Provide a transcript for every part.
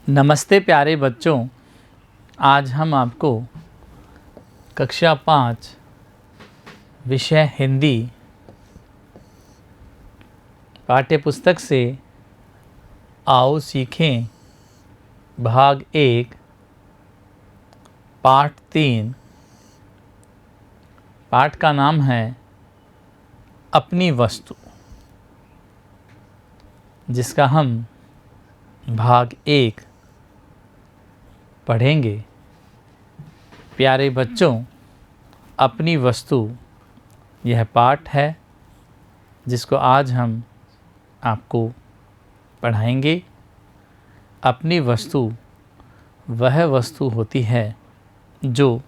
नमस्ते प्यारे बच्चों। आज हम आपको कक्षा 5 विषय हिंदी पाठ्यपुस्तक से आओ सीखें भाग 1 पाठ 3 पाठ का नाम है अपनी वस्तु, जिसका हम भाग 1 पढ़ेंगे। प्यारे बच्चों, अपनी वस्तु यह पाठ है जिसको आज हम आपको पढ़ाएंगे। अपनी वस्तु वह वस्तु होती है जो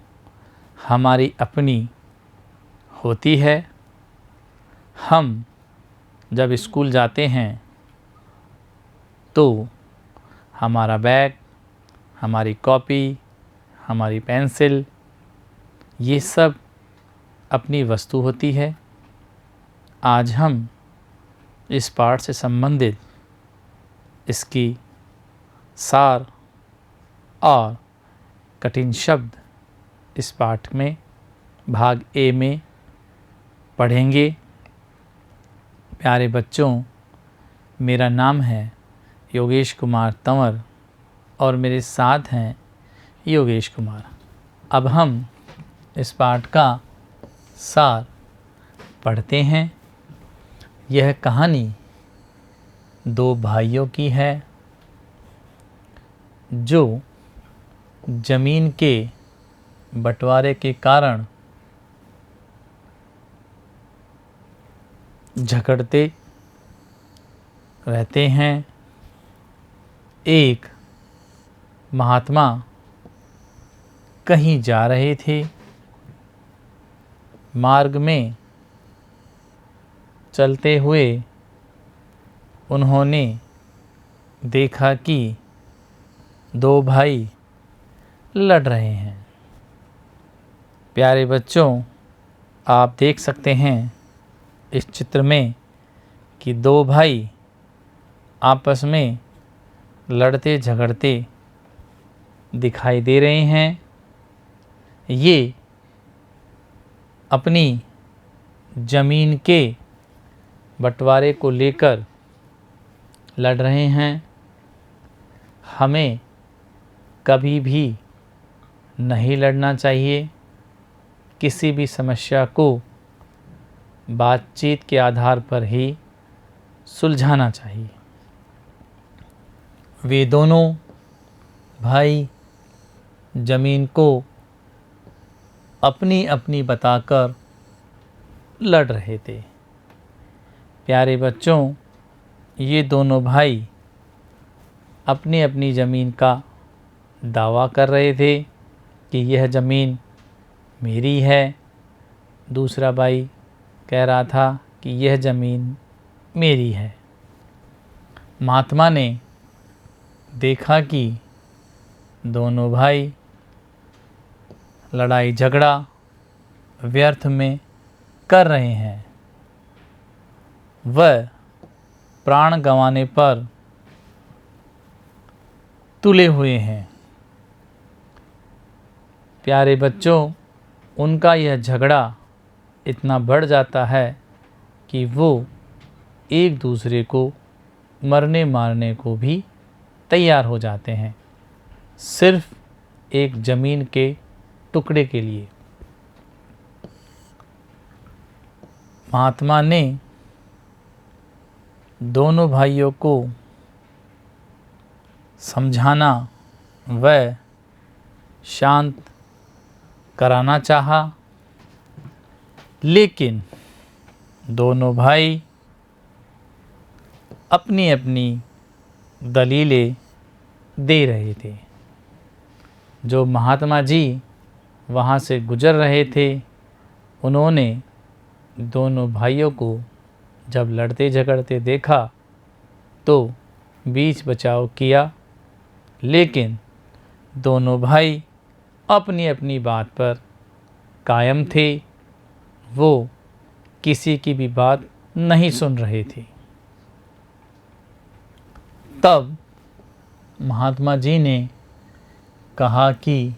हमारी अपनी होती है। हम जब स्कूल जाते हैं तो हमारा बैग, हमारी कॉपी, हमारी पेंसिल, ये सब अपनी वस्तु होती है। आज हम इस पाठ से संबंधित इसकी सार और कठिन शब्द इस पाठ में भाग ए में पढ़ेंगे। प्यारे बच्चों, मेरा नाम है योगेश कुमार तंवर और मेरे साथ हैं योगेश कुमार। अब हम इस पाठ का सार पढ़ते हैं। यह कहानी दो भाइयों की है जो ज़मीन के बंटवारे के कारण झगड़ते रहते हैं। एक महात्मा कहीं जा रहे थे। मार्ग में चलते हुए उन्होंने देखा कि दो भाई लड़ रहे हैं। प्यारे बच्चों, आप देख सकते हैं इस चित्र में कि दो भाई आपस में लड़ते झगड़ते दिखाई दे रहे हैं। ये अपनी ज़मीन के बंटवारे को लेकर लड़ रहे हैं। हमें कभी भी नहीं लड़ना चाहिए। किसी भी समस्या को बातचीत के आधार पर ही सुलझाना चाहिए। वे दोनों भाई ज़मीन को अपनी अपनी बताकर लड़ रहे थे। प्यारे बच्चों, ये दोनों भाई अपनी अपनी ज़मीन का दावा कर रहे थे कि यह ज़मीन मेरी है। दूसरा भाई कह रहा था कि यह ज़मीन मेरी है। महात्मा ने देखा कि दोनों भाई लड़ाई झगड़ा व्यर्थ में कर रहे हैं। वह प्राण गंवाने पर तुले हुए हैं। प्यारे बच्चों, उनका यह झगड़ा इतना बढ़ जाता है कि वो एक दूसरे को मरने मारने को भी तैयार हो जाते हैं, सिर्फ एक ज़मीन के टुकड़े के लिए। महात्मा ने दोनों भाइयों को समझाना व शांत कराना चाहा, लेकिन दोनों भाई अपनी अपनी दलीलें दे रहे थे। जो महात्मा जी वहाँ से गुजर रहे थे, उन्होंने दोनों भाइयों को जब लड़ते झगड़ते देखा तो बीच बचाव किया, लेकिन दोनों भाई अपनी अपनी बात पर कायम थे। वो किसी की भी बात नहीं सुन रहे थे। तब महात्मा जी ने कहा कि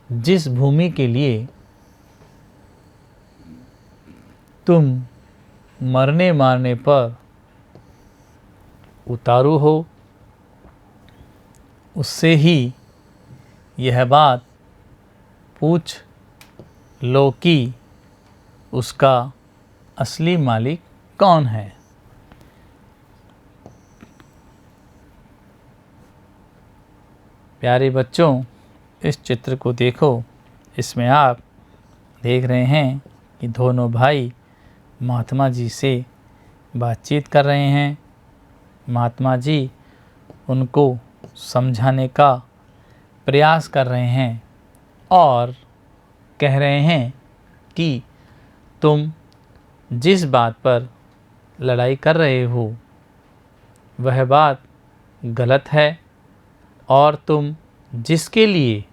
जिस भूमि के लिए तुम मरने मारने पर उतारू हो, उससे ही यह बात पूछ लो कि उसका असली मालिक कौन है। प्यारे बच्चों, इस चित्र को देखो। इसमें आप देख रहे हैं कि दोनों भाई महात्मा जी से बातचीत कर रहे हैं। महात्मा जी उनको समझाने का प्रयास कर रहे हैं और कह रहे हैं कि तुम जिस बात पर लड़ाई कर रहे हो वह बात गलत है और तुम जिसके लिए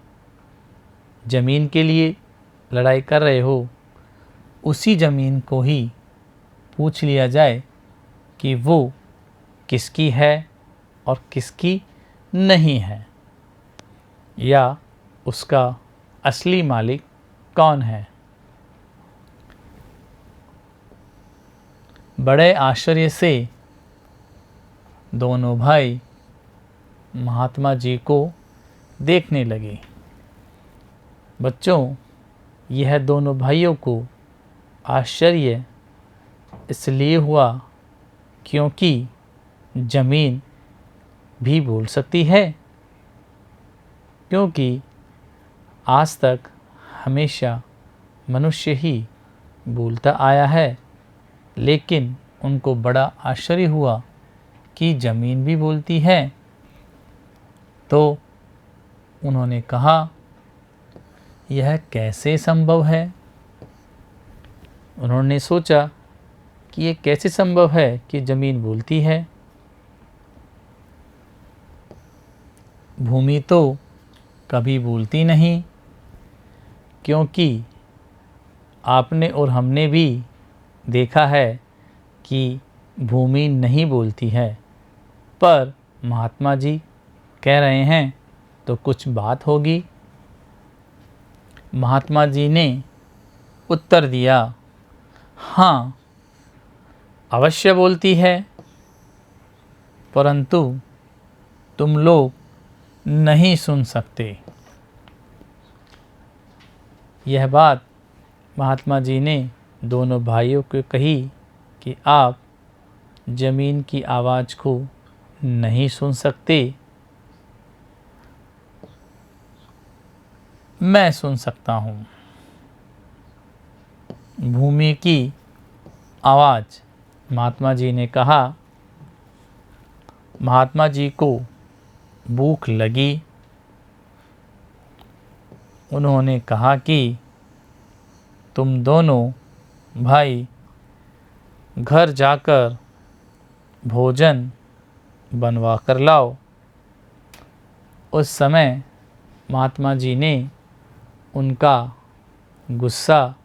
ज़मीन के लिए लड़ाई कर रहे हो उसी ज़मीन को ही पूछ लिया जाए कि वो किसकी है और किसकी नहीं है, या उसका असली मालिक कौन है। बड़े आश्चर्य से दोनों भाई महात्मा जी को देखने लगे। बच्चों, यह दोनों भाइयों को आश्चर्य इसलिए हुआ क्योंकि ज़मीन भी बोल सकती है, क्योंकि आज तक हमेशा मनुष्य ही बोलता आया है, लेकिन उनको बड़ा आश्चर्य हुआ कि ज़मीन भी बोलती है। तो उन्होंने कहा, यह कैसे संभव है। उन्होंने सोचा कि ये कैसे संभव है कि ज़मीन बोलती है। भूमि तो कभी बोलती नहीं, क्योंकि आपने और हमने भी देखा है कि भूमि नहीं बोलती है। पर महात्मा जी कह रहे हैं तो कुछ बात होगी। महात्मा जी ने उत्तर दिया, हाँ, अवश्य बोलती है, परंतु तुम लोग नहीं सुन सकते। यह बात महात्मा जी ने दोनों भाइयों को कही कि आप ज़मीन की आवाज़ को नहीं सुन सकते, मैं सुन सकता हूँ। भूमि की आवाज़। महात्मा जी ने कहा, महात्मा जी को भूख लगी। उन्होंने कहा कि तुम दोनों भाई घर जाकर भोजन बनवा कर लाओ। उस समय महात्मा जी ने उनका गुस्सा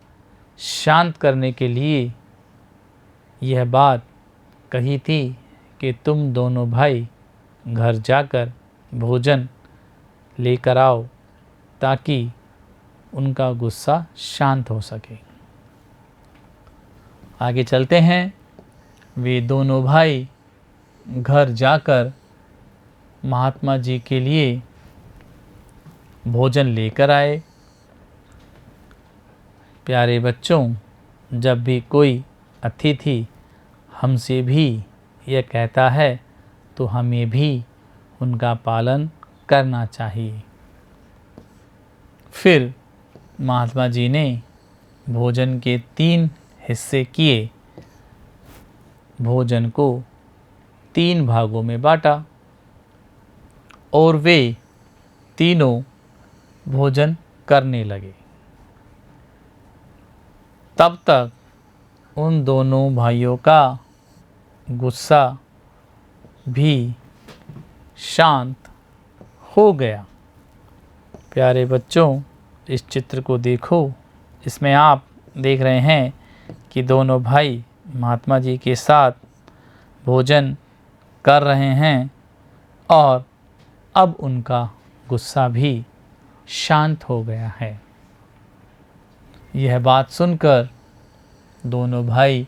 शांत करने के लिए यह बात कही थी कि तुम दोनों भाई घर जाकर भोजन लेकर आओ ताकि उनका गुस्सा शांत हो सके। आगे चलते हैं। वे दोनों भाई घर जाकर महात्मा जी के लिए भोजन लेकर आए। प्यारे बच्चों, जब भी कोई अतिथि हमसे भी यह कहता है तो हमें भी उनका पालन करना चाहिए। फिर महात्मा जी ने भोजन के 3 हिस्से किए। भोजन को 3 भागों में बांटा और वे तीनों भोजन करने लगे। तब तक उन दोनों भाइयों का गुस्सा भी शांत हो गया। प्यारे बच्चों, इस चित्र को देखो। इसमें आप देख रहे हैं कि दोनों भाई महात्मा जी के साथ भोजन कर रहे हैं और अब उनका गुस्सा भी शांत हो गया है। यह बात सुनकर दोनों भाई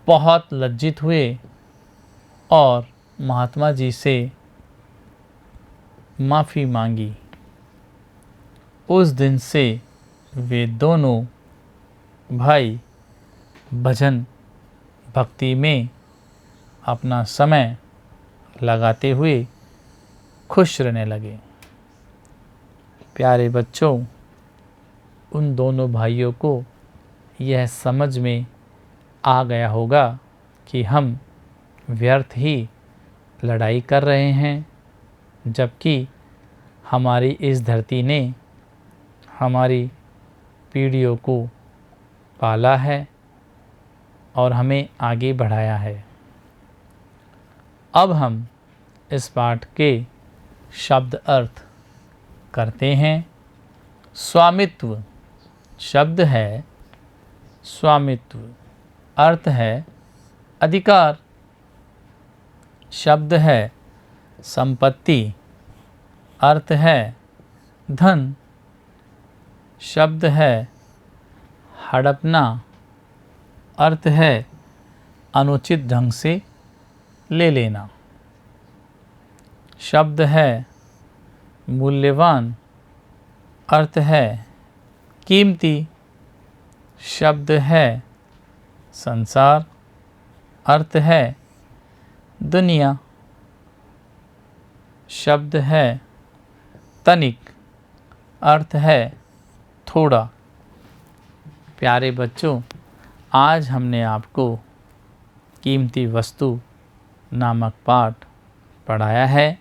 बहुत लज्जित हुए और महात्मा जी से माफ़ी मांगी। उस दिन से वे दोनों भाई भजन भक्ति में अपना समय लगाते हुए खुश रहने लगे। प्यारे बच्चों, उन दोनों भाइयों को यह समझ में आ गया होगा कि हम व्यर्थ ही लड़ाई कर रहे हैं, जबकि हमारी इस धरती ने हमारी पीढ़ियों को पाला है और हमें आगे बढ़ाया है। अब हम इस पाठ के शब्द अर्थ करते हैं। स्वामित्व शब्द है स्वामित्व, अर्थ है अधिकार। शब्द है संपत्ति, अर्थ है धन। शब्द है हड़पना, अर्थ है अनुचित ढंग से ले लेना। शब्द है मूल्यवान, अर्थ है कीमती। शब्द है संसार, अर्थ है दुनिया। शब्द है तनिक, अर्थ है थोड़ा। प्यारे बच्चों, आज हमने आपको कीमती वस्तु नामक पाठ पढ़ाया है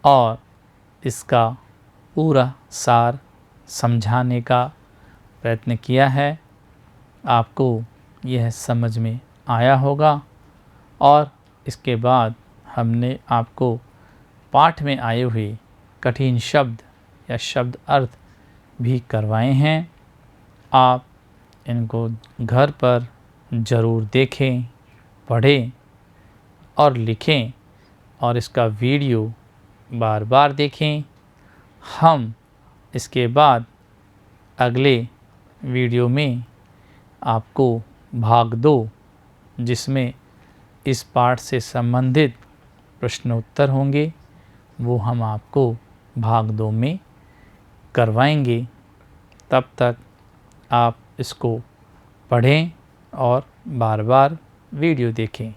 और इसका पूरा सार समझाने का प्रयत्न किया है। आपको यह समझ में आया होगा और इसके बाद हमने आपको पाठ में आए हुए कठिन शब्द या शब्द अर्थ भी करवाए हैं। आप इनको घर पर ज़रूर देखें, पढ़ें और लिखें और इसका वीडियो बार बार देखें। हम इसके बाद अगले वीडियो में आपको भाग 2, जिसमें इस पाठ से संबंधित प्रश्न उत्तर होंगे, वो हम आपको भाग 2 में करवाएंगे। तब तक आप इसको पढ़ें और बार बार वीडियो देखें।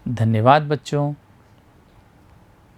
धन्यवाद बच्चों।